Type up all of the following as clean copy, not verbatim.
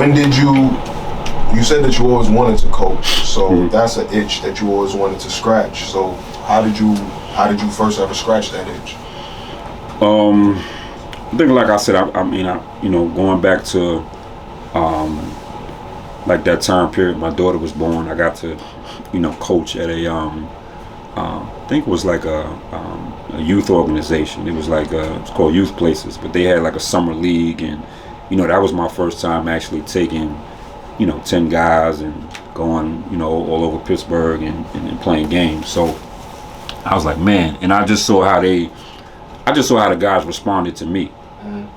when did you said that you always wanted to coach, so that's an itch that you always wanted to scratch. So how did you first ever scratch that itch? I think, like I said, I mean, going back to like that time period, my daughter was born. I got to, coach at a I think it was like a youth organization. It was like it's called Youth Places, but they had like a summer league, and that was my first time actually taking 10 guys and going all over Pittsburgh and playing games. So I was like, man, and I just saw how the guys responded to me,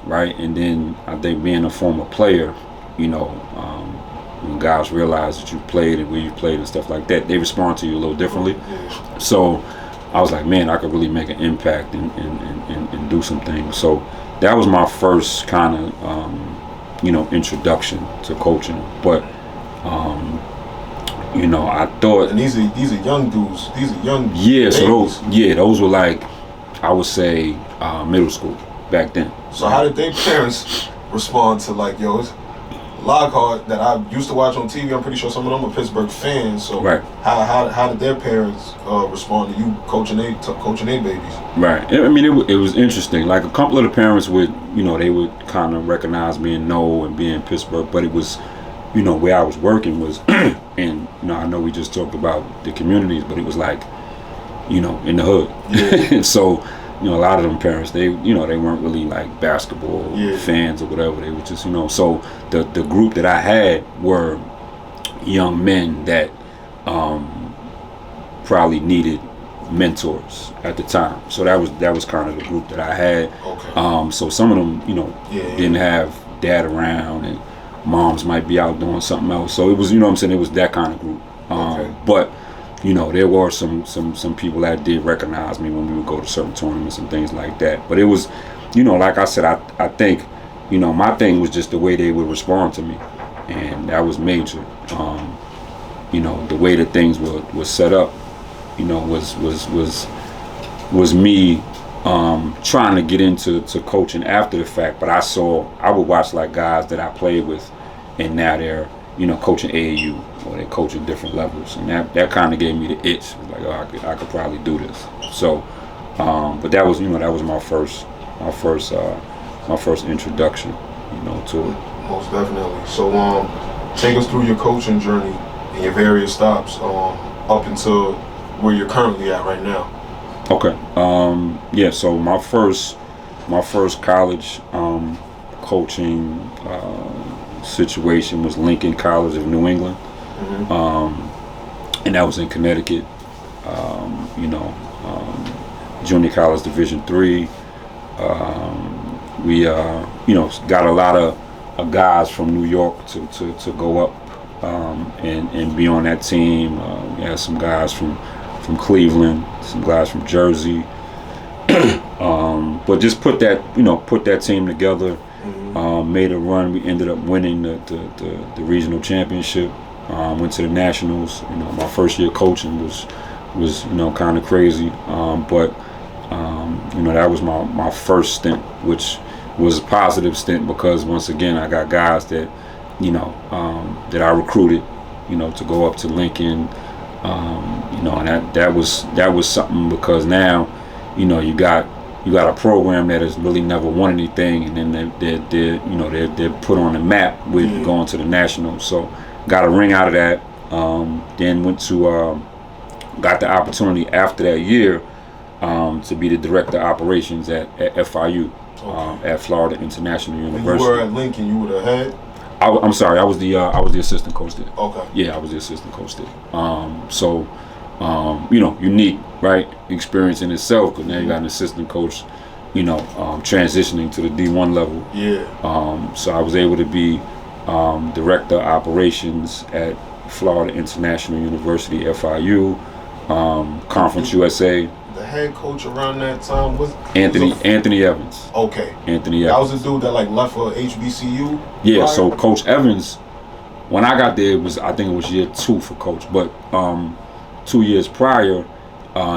right? And then I think being a former player, when guys realize that you played and where you played and stuff like that, they respond to you a little differently. So I was like, man, I could really make an impact and do some things. So that was my first kind of introduction to coaching. But I thought, and these are young dudes. These are young. Yeah, babies. so those were like, I would say middle school back then. So how did their parents respond to like, yo, it's Lockhart that I used to watch on TV? I'm pretty sure some of them are Pittsburgh fans. So right. How did their parents respond to you coaching their babies? Right. I mean, it was interesting. Like a couple of the parents would, they would kind of recognize me and know and be in Pittsburgh, but it was, where I was working was, and I know we just talked about the communities, but it was like, in the hood. Yeah. So, a lot of them parents, they weren't really like basketball fans or whatever. They were just, so the group that I had were young men that probably needed mentors at the time. So that was kind of the group that I had. Okay. So some of them, didn't have dad around, and moms might be out doing something else. So it was, it was that kind of group. Okay. But there were some people that did recognize me when we would go to certain tournaments and things like that. But it was, like I said, I think, my thing was just the way they would respond to me, and that was major. The way that things were set up, was me trying to get into coaching after the fact. But I would watch like guys that I played with, and now they're coaching AAU, or they're coaching different levels, and that kind of gave me the itch. It was like, oh, I could probably do this. So, but that was my first introduction, to it. Most definitely. So, take us through your coaching journey and your various stops up until where you're currently at right now. Okay. So my first college coaching situation was Lincoln College of New England, and that was in Connecticut. Junior college Division III. We got a lot of guys from New York to go up and be on that team. We had some guys from Cleveland, some guys from Jersey, but just put that team together. Made a run. We ended up winning the regional championship. Went to the nationals. My first year coaching was kind of crazy, but that was my first stint, which was a positive stint because once again I got guys that that I recruited to go up to Lincoln, and that was something, because now you got a program that has really never won anything, and then they're put on the map with going to the nationals. So got a ring out of that. Then went to got the opportunity after that year to be the director of operations at FIU, at Florida International University. You were at Lincoln. You were the head. I'm sorry. I was the assistant coach there. Okay. Yeah, I was the assistant coach there. So unique, right? Experience in itself, because now you got an assistant coach, transitioning to the D1 level. Yeah. So I was able to be director of operations at Florida International University, FIU, Conference USA. The head coach around that time was Anthony Evans. Okay. Anthony Evans. That was the dude that left for HBCU. Yeah. Right? So Coach Evans, when I got there, I think it was year 2 for Coach, but 2 years prior,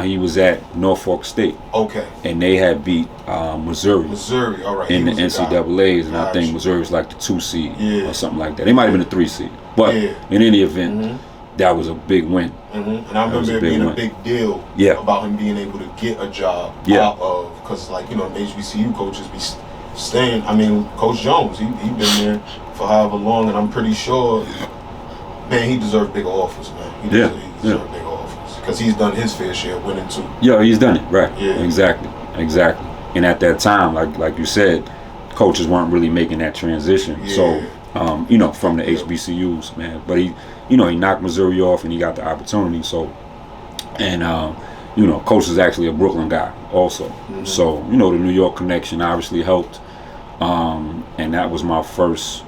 He was at Norfolk State. Okay. And they had beat Missouri. Missouri, all right. In the NCAAs, and I think Missouri was like the 2 seed or something like that. They might have been the 3 seed, but in any event, that was a big win. And I remember it being a big deal about him being able to get a job out of, because like, you know, HBCU coaches be staying. I mean, Coach Jones, he been there for however long, and I'm pretty sure, man, he deserved bigger offers, man. He deserved bigger offers, because he's done his fair share winning too. Yeah, he's done it, right. Yeah. Exactly. And at that time, like you said, coaches weren't really making that transition. Yeah. So, you know, from the HBCUs, man. But he knocked Missouri off, and he got the opportunity. So, and you know, Coach is actually a Brooklyn guy also. So, you know, the New York connection obviously helped. And that was my first,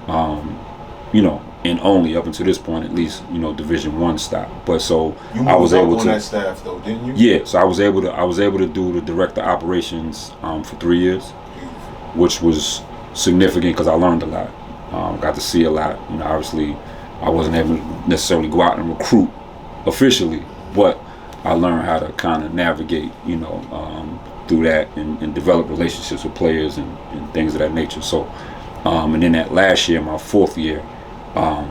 you know, and only up until this point, at least, you know, Division I stop. But so I was able to on that staff though, didn't you? Yeah, so I was able to do the director operations for 3 years, which was significant because I learned a lot. Got to see a lot. You know, obviously, I wasn't able to necessarily go out and recruit officially, but I learned how to kind of navigate, you know, through that and develop relationships with players and things of that nature. So, and then that last year, my 4th year,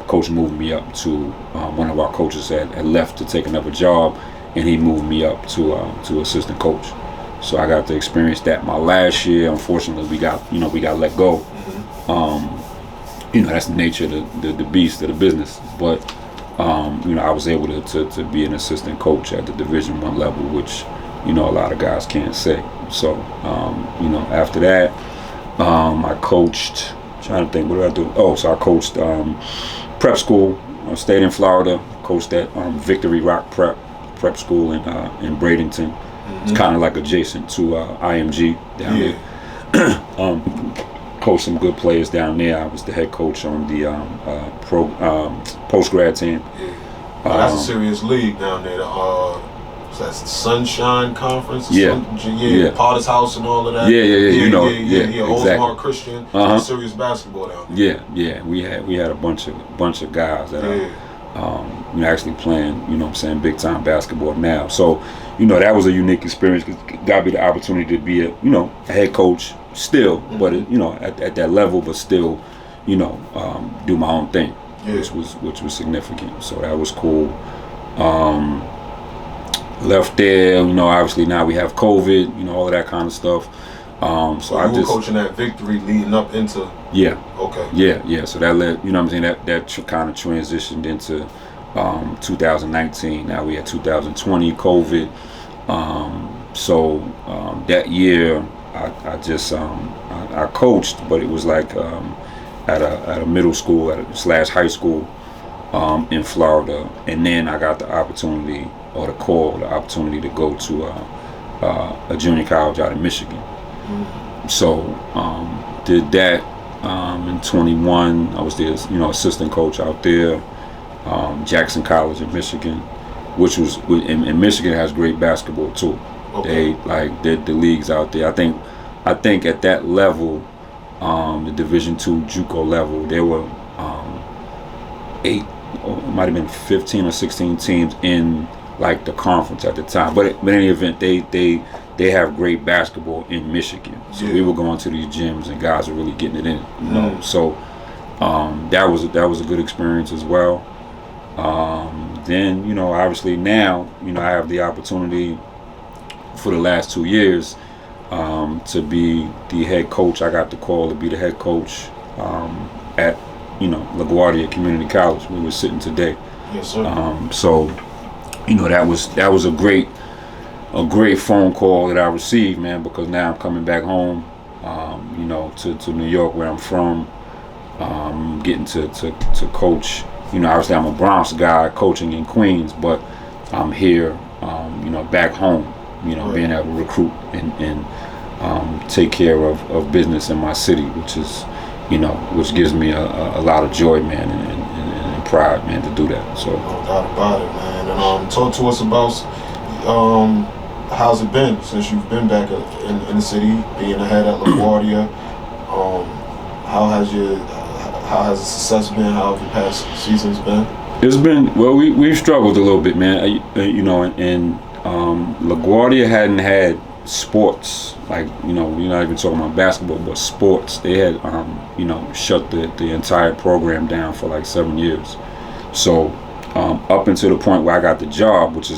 Coach moved me up to one of our coaches had left to take another job, and he moved me up to assistant coach. So I got to experience that my last year. Unfortunately, we got let go. You know, that's the nature of the beast of the business. But you know, I was able to be an assistant coach at the Division I level, which, you know, a lot of guys can't say. So you know, after that, I coached. Trying to think, what did I do? Oh, so I coached prep school. I stayed in Florida. Coached at Victory Rock Prep School in Bradenton. It's kind of like adjacent to IMG down there. Coached some good players down there. I was the head coach on the post grad team. That's a serious league down there. That's the Sunshine Conference. Potter's House and all of that. You know, Old Christian. Serious basketball down there. Yeah. We had a bunch of guys that are you know, actually playing, you know what I'm saying, big time basketball now. So, you know, that was a unique experience because it got me the opportunity to be a head coach still, but you know, at that level, but still, you know, do my own thing, which was significant. So that was cool. Left there, you know, obviously now we have COVID, you know, all of that kind of stuff. So I was coaching at Victory leading up into. Okay. Yeah. So that led, you know what I'm saying, that kind of transitioned into 2019. Now we had 2020 COVID. So that year I just I coached, but it was like at a middle school / high school in Florida, and then I got the opportunity to go to a junior college out in Michigan. So did that in 21. I was the assistant coach out there, Jackson College in Michigan, which was in Michigan has great basketball too. Okay. They the leagues out there. I think at that level, the Division II Juco level, there were 8, or it might have been 15 or 16 teams in like the conference at the time. But in any event, they have great basketball in Michigan. So we were going to these gyms and guys were really getting it in. You know, so that was a good experience as well. Then, you know, obviously now, you know, I have the opportunity for the last 2 years to be the head coach. I got the call to be the head coach at, you know, LaGuardia Community College. We were sitting today. Yes, sir. So, you know, that was a great phone call that I received, man, because now I'm coming back home, you know, to New York, where I'm from, getting to coach. You know, obviously I'm a Bronx guy coaching in Queens, but I'm here, you know, back home, you know, being able to recruit and take care of business in my city, which is, you know, which gives me a lot of joy, man, and pride, man, to do that. So. No doubt about it, man. And talk to us about how's it been since you've been back in the city, being ahead at LaGuardia. How has the success been? How have the past seasons been? It's been, well, we've struggled a little bit, man. You know, and LaGuardia hadn't had sports, like, we're not even talking about basketball, but sports. They had, shut the entire program down for like 7 years. So up until the point where I got the job, which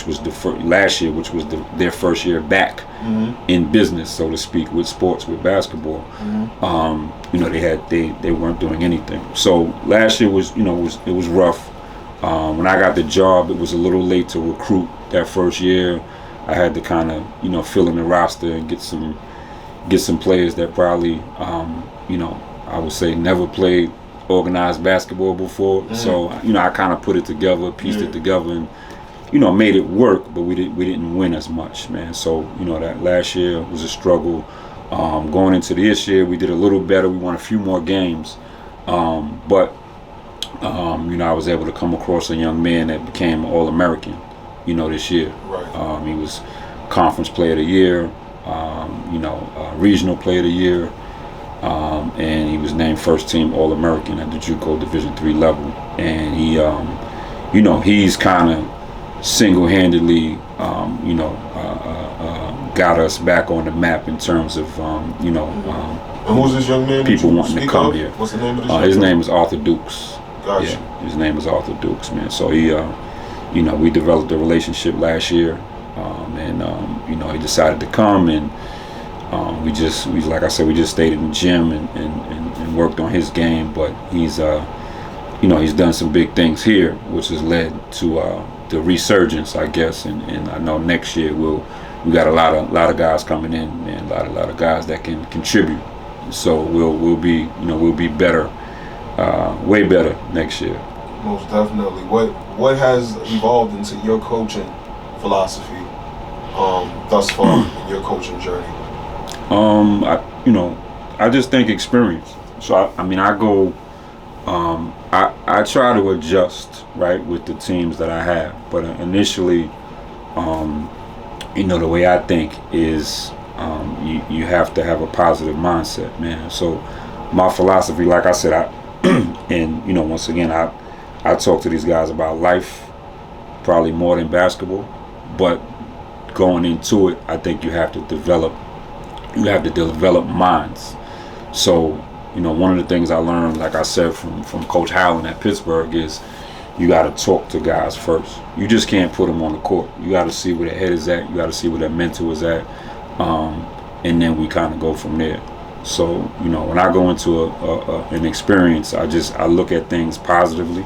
was last year, which was their first year back in business, so to speak, with sports, with basketball. They weren't doing anything. So last year was rough. When I got the job, it was a little late to recruit that first year. I had to kind of fill in the roster and get some players that probably I would say never played organized basketball before. So I kind of put it together, pieced it together, and made it work. But we didn't win as much, man. So that last year was a struggle. Going into this year, we did a little better. We won a few more games, but I was able to come across a young man that became All-American, this year. Right. He was Conference Player of the Year, Regional Player of the Year, and he was named First Team All-American at the Juco Division III level. And he, he's kind of single-handedly, got us back on the map in terms of, and who's this young man? People wanting to come here. What's the name of this? His name is Arthur Dukes. Gotcha. Yeah, his name is Arthur Dukes, man. So he, we developed a relationship last year, and he decided to come, and we like I said, we just stayed in the gym and worked on his game. But he's done some big things here, which has led to the resurgence, I guess. And I know next year we got a lot of guys coming in, man, a lot of guys that can contribute. So we'll be better, way better next year. Most definitely. What has evolved into your coaching philosophy thus far in your coaching journey? I just think experience. So I go, I try to adjust, right, with the teams that I have. But initially, the way I think is you have to have a positive mindset, man. So my philosophy, like I said, once again, I talk to these guys about life, probably more than basketball. But going into it, I think you have to develop minds. So, one of the things I learned, like I said, from Coach Howland at Pittsburgh is you got to talk to guys first. You just can't put them on the court. You got to see where their head is at. You got to see where their mental is at. And then we kind of go from there. So, when I go into an experience, I look at things positively,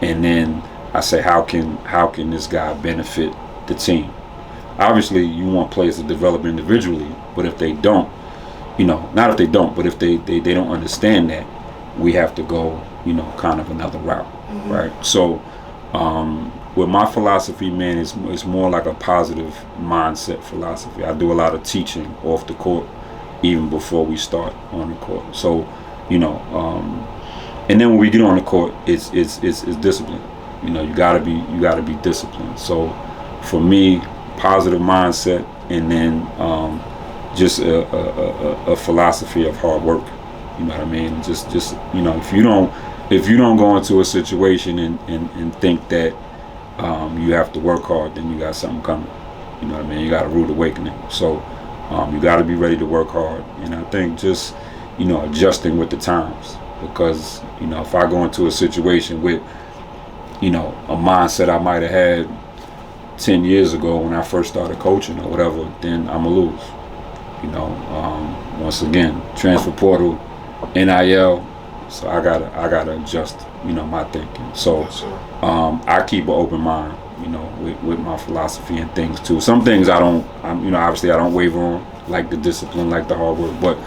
and then I say, how can this guy benefit the team? Obviously, you want players to develop individually, but if they don't, not if they don't, but if they don't understand that, we have to go, kind of another route, right? So, with my philosophy, man, it's more like a positive mindset philosophy. I do a lot of teaching off the court, even before we start on the court. So, and then when we get on the court, it's discipline. You gotta be disciplined. So, for me, positive mindset, and then just a philosophy of hard work. You know what I mean? Just if you don't go into a situation and think that you have to work hard, then you got something coming. You know what I mean? You got a rude awakening. So you got to be ready to work hard. And I think just adjusting with the times, because if I go into a situation with a mindset I might have had 10 years ago when I first started coaching or whatever, then I'm gonna lose. Once again, transfer portal, NIL, so I gotta adjust, my thinking. So I keep an open mind, with my philosophy and things too. Some things obviously I don't waver on, like the discipline, like the hard work, but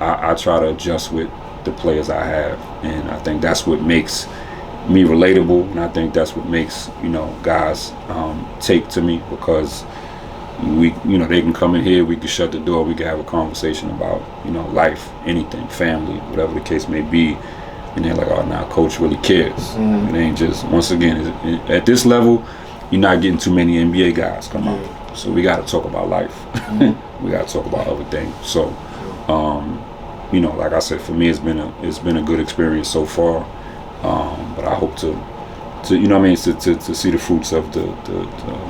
I try to adjust with the players I have, and I think that's what makes me relatable, and I think that's what makes guys take to me, because we they can come in here, we can shut the door, we can have a conversation about life, anything, family, whatever the case may be, and they're like, oh, now coach really cares. It ain't just, once again, at this level, you're not getting too many NBA guys come out, so we got to talk about life. We got to talk about other things. So like I said, for me, it's been a good experience so far. But I hope to you know what I mean, to see the fruits of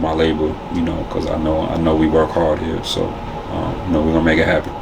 my labor, you know, because I know we work hard here, so you know, we're gonna make it happen.